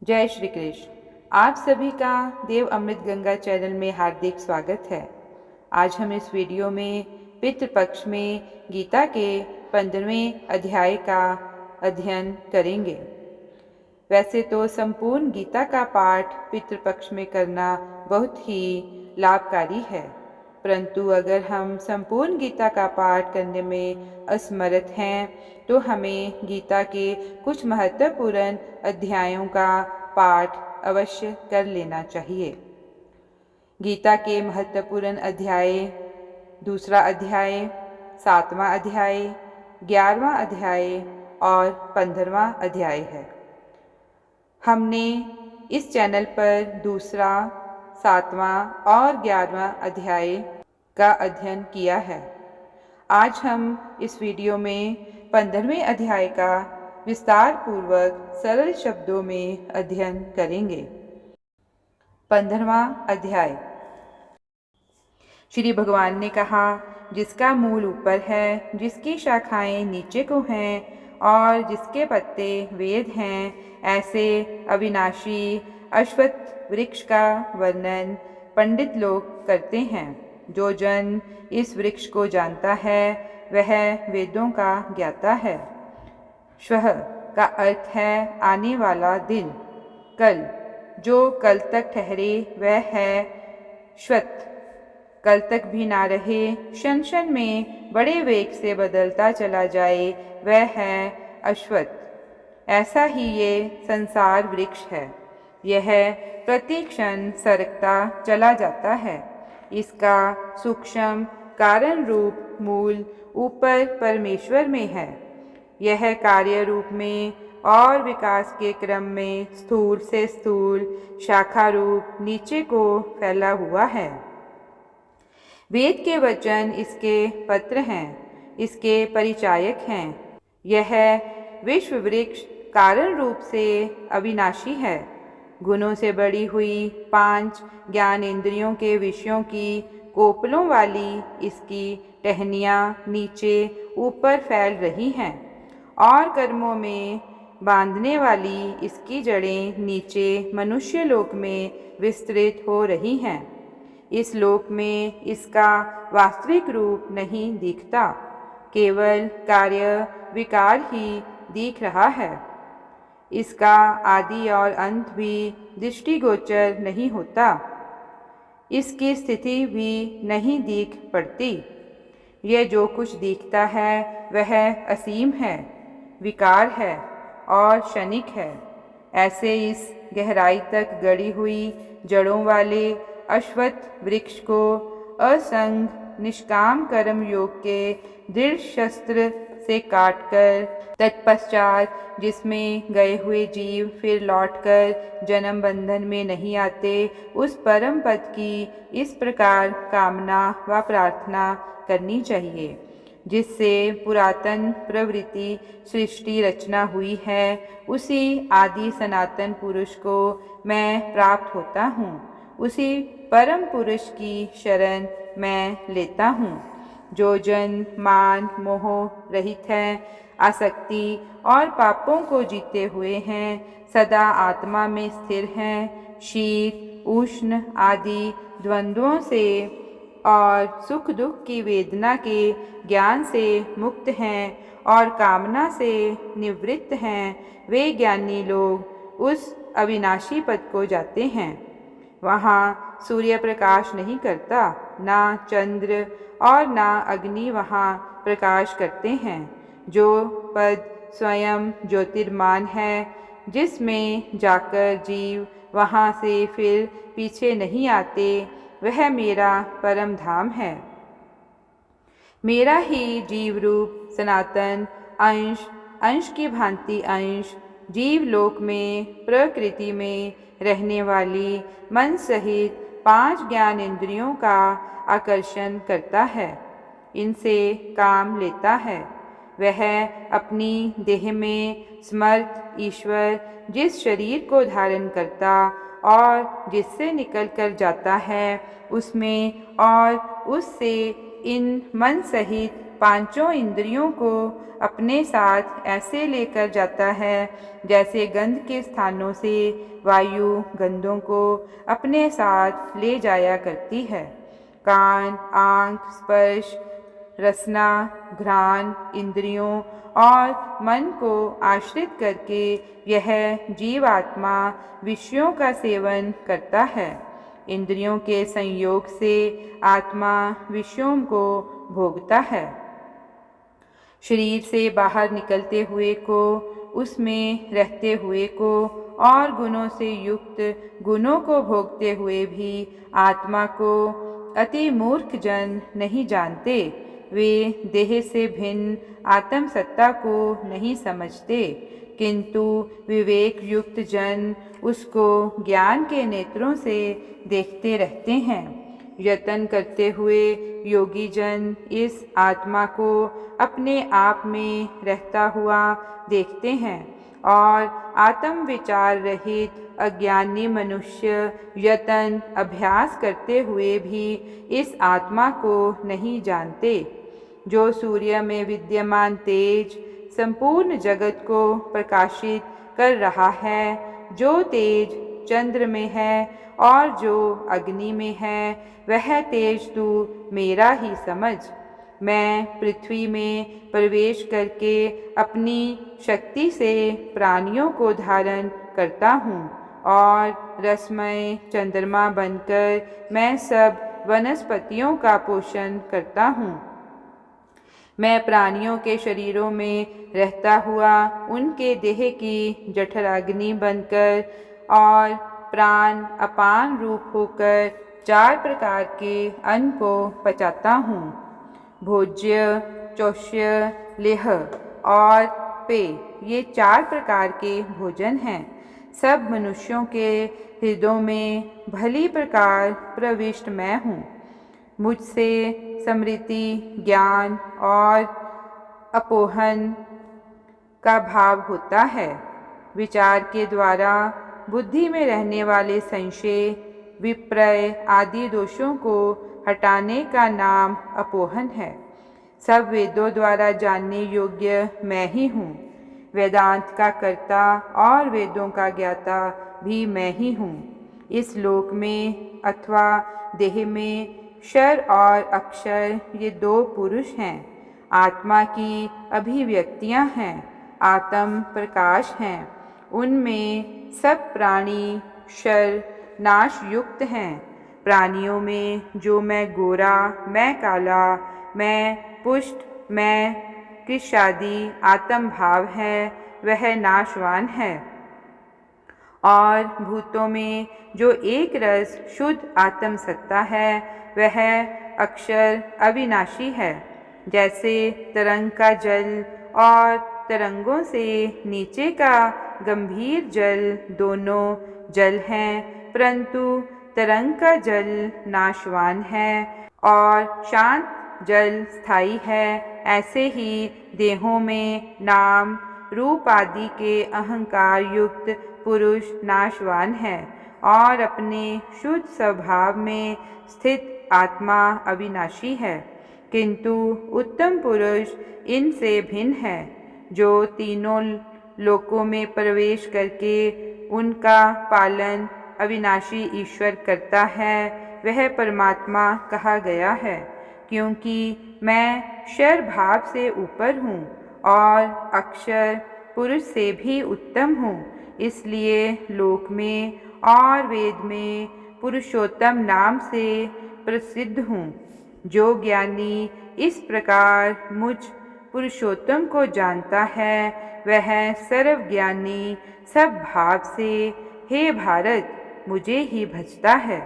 जय श्री कृष्ण। आप सभी का देव अमृत गंगा चैनल में हार्दिक स्वागत है। आज हम इस वीडियो में पितृपक्ष में गीता के 15वें अध्याय का अध्ययन करेंगे। वैसे तो संपूर्ण गीता का पाठ पितृपक्ष में करना बहुत ही लाभकारी है, परंतु अगर हम संपूर्ण गीता का पाठ करने में असमर्थ हैं तो हमें गीता के कुछ महत्वपूर्ण अध्यायों का पाठ अवश्य कर लेना चाहिए। गीता के महत्वपूर्ण अध्याय दूसरा अध्याय, 7वां अध्याय, 11वां अध्याय और 15वां अध्याय है। हमने इस चैनल पर दूसरा, 7वां और 11वां अध्याय का अध्ययन किया है। आज हम इस वीडियो में 15वें अध्याय का विस्तार पूर्वक सरल शब्दों में अध्ययन करेंगे। 15वां अध्याय। श्री भगवान ने कहा, जिसका मूल ऊपर है, जिसकी शाखाएं नीचे को हैं और जिसके पत्ते वेद हैं, ऐसे अविनाशी अश्वत्थ वृक्ष का वर्णन पंडित लोग करते हैं। जो जन इस वृक्ष को जानता है वह वेदों का ज्ञाता है। श्वः का अर्थ है आने वाला दिन। कल, जो कल तक ठहरे वह है श्वत्। कल तक भी ना रहे, क्षण क्षण में बड़े वेग से बदलता चला जाए वह है अश्वत्थ। ऐसा ही ये संसार वृक्ष है। यह प्रति क्षण सरकता चला जाता है। इसका सूक्ष्म कारण रूप मूल ऊपर परमेश्वर में है। यह कार्य रूप में और विकास के क्रम में स्थूल से स्थूल शाखा रूप नीचे को फैला हुआ है। वेद के वचन इसके पत्र हैं, इसके परिचायक हैं। यह विश्व वृक्ष कारण रूप से अविनाशी है। गुणों से बड़ी हुई 5 ज्ञान इंद्रियों के विषयों की कोपलों वाली इसकी टहनियाँ नीचे ऊपर फैल रही हैं और कर्मों में बांधने वाली इसकी जड़ें नीचे मनुष्य लोक में विस्तृत हो रही हैं। इस लोक में इसका वास्तविक रूप नहीं दिखता, केवल कार्य विकार ही दिख रहा है। इसका आदि और अंत भी दृष्टिगोचर नहीं होता। इसकी स्थिति भी नहीं दिख पड़ती। यह जो कुछ दिखता है वह असीम है, विकार है और क्षणिक है। ऐसे इस गहराई तक गड़ी हुई जड़ों वाले अश्वत्थ वृक्ष को असंग निष्काम कर्म योग के दृढ़ शस्त्र से काटकर तत्पश्चात जिसमें गए हुए जीव फिर लौटकर जन्म बंधन में नहीं आते, उस परम पद की इस प्रकार कामना व प्रार्थना करनी चाहिए, जिससे पुरातन प्रवृत्ति सृष्टि रचना हुई है। उसी आदि सनातन पुरुष को मैं प्राप्त होता हूँ। उसी परम पुरुष की शरण मैं लेता हूँ। जो जन मान मोह रहित है, आसक्ति और पापों को जीते हुए हैं, सदा आत्मा में स्थिर हैं, शीत उष्ण आदि द्वंद्वों से और सुख दुख की वेदना के ज्ञान से मुक्त हैं और कामना से निवृत्त हैं, वे ज्ञानी लोग उस अविनाशी पद को जाते हैं। वहाँ सूर्य प्रकाश नहीं करता, ना चंद्र और ना अग्नि वहाँ प्रकाश करते हैं। जो पद स्वयं ज्योतिर्मान है, जिसमें जाकर जीव वहाँ से फिर पीछे नहीं आते, वह मेरा परम धाम है। मेरा ही जीव रूप सनातन अंश, अंश की भांति अंश, जीवलोक में प्रकृति में रहने वाली मन सहित 5 ज्ञान इंद्रियों का आकर्षण करता है, इनसे काम लेता है। वह अपनी देह में समर्थ ईश्वर जिस शरीर को धारण करता और जिससे निकल कर जाता है, उसमें और उससे इन मन सहित पांचों इंद्रियों को अपने साथ ऐसे लेकर जाता है जैसे गंध के स्थानों से वायु गंधों को अपने साथ ले जाया करती है। कान, आँख, स्पर्श, रसना, घ्राण इंद्रियों और मन को आश्रित करके यह जीवात्मा विषयों का सेवन करता है। इंद्रियों के संयोग से आत्मा विषयों को भोगता है। शरीर से बाहर निकलते हुए को, उसमें रहते हुए को और गुणों से युक्त गुणों को भोगते हुए भी आत्मा को अति मूर्ख जन नहीं जानते। वे देह से भिन्न आत्म सत्ता को नहीं समझते, किंतु विवेक युक्त जन उसको ज्ञान के नेत्रों से देखते रहते हैं। यत्न करते हुए योगी जन इस आत्मा को अपने आप में रहता हुआ देखते हैं और आत्म विचार रहित अज्ञानी मनुष्य यत्न अभ्यास करते हुए भी इस आत्मा को नहीं जानते। जो सूर्य में विद्यमान तेज संपूर्ण जगत को प्रकाशित कर रहा है, जो तेज चंद्र में है और जो अग्नि में है, वह तेज तू मेरा ही समझ। मैं पृथ्वी में प्रवेश करके अपनी शक्ति से प्राणियों को धारण करता हूँ और रसमय चंद्रमा बनकर मैं सब वनस्पतियों का पोषण करता हूँ। मैं प्राणियों के शरीरों में रहता हुआ उनके देह की जठराग्नि बनकर और प्राण अपान रूप होकर 4 प्रकार के अन्न को पचाता हूँ। भोज्य, चौष्य, लेह और पेय, ये 4 प्रकार के भोजन हैं। सब मनुष्यों के हृदयों में भली प्रकार प्रविष्ट मैं हूँ। मुझसे स्मृति, ज्ञान और अपोहन का भाव होता है। विचार के द्वारा बुद्धि में रहने वाले संशय, विप्रय आदि दोषों को हटाने का नाम अपोहन है। सब वेदों द्वारा जानने योग्य मैं ही हूँ। वेदांत का कर्ता और वेदों का ज्ञाता भी मैं ही हूँ। इस लोक में अथवा देह में क्षर और अक्षर, ये 2 पुरुष हैं। आत्मा की अभिव्यक्तियां हैं, आत्म प्रकाश हैं। उनमें सब प्राणी क्षर नाश युक्त हैं। प्राणियों में जो मैं गोरा, मैं काला, मैं पुष्ट, मैं कृशादि आत्म भाव है, वह नाशवान है। और भूतों में जो एक रस शुद्ध आत्म सत्ता है, वह अक्षर अविनाशी है। जैसे तरंग का जल और तरंगों से नीचे का गंभीर जल दोनों जल हैं, परंतु तरंग का जल नाशवान है और शांत जल स्थायी है। ऐसे ही देहों में नाम रूप आदि के अहंकार युक्त पुरुष नाशवान है और अपने शुद्ध स्वभाव में स्थित आत्मा अविनाशी है। किंतु उत्तम पुरुष इनसे भिन्न है, जो तीनों लोकों में प्रवेश करके उनका पालन अविनाशी ईश्वर करता है, वह परमात्मा कहा गया है। क्योंकि मैं क्षर भाव से ऊपर हूँ और अक्षर पुरुष से भी उत्तम हूँ, इसलिए लोक में और वेद में पुरुषोत्तम नाम से प्रसिद्ध हूँ। जो ज्ञानी इस प्रकार मुझ पुरुषोत्तम को जानता है, वह सर्वज्ञानी सब भाव से हे भारत मुझे ही भजता है।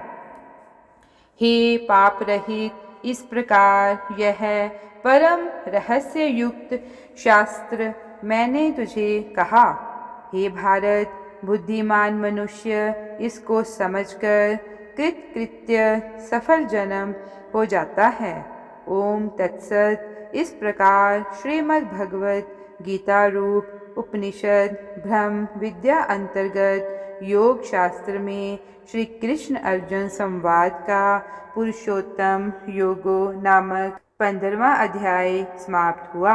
हे पाप रहित, इस प्रकार यह परम रहस्य युक्त शास्त्र मैंने तुझे कहा। हे भारत, बुद्धिमान मनुष्य इसको समझकर कृतकृत्य सफल जन्म हो जाता है। ओम तत्सत। इस प्रकार श्रीमद् भगवत गीता रूप उपनिषद ब्रह्म विद्या अंतर्गत योग शास्त्र में श्री कृष्ण अर्जुन संवाद का पुरुषोत्तम योगो नामक 15वां अध्याय समाप्त हुआ।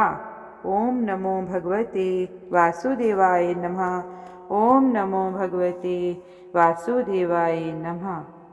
ओम नमो भगवते वासुदेवाय नमः। ओम नमो भगवते वासुदेवाय नमः।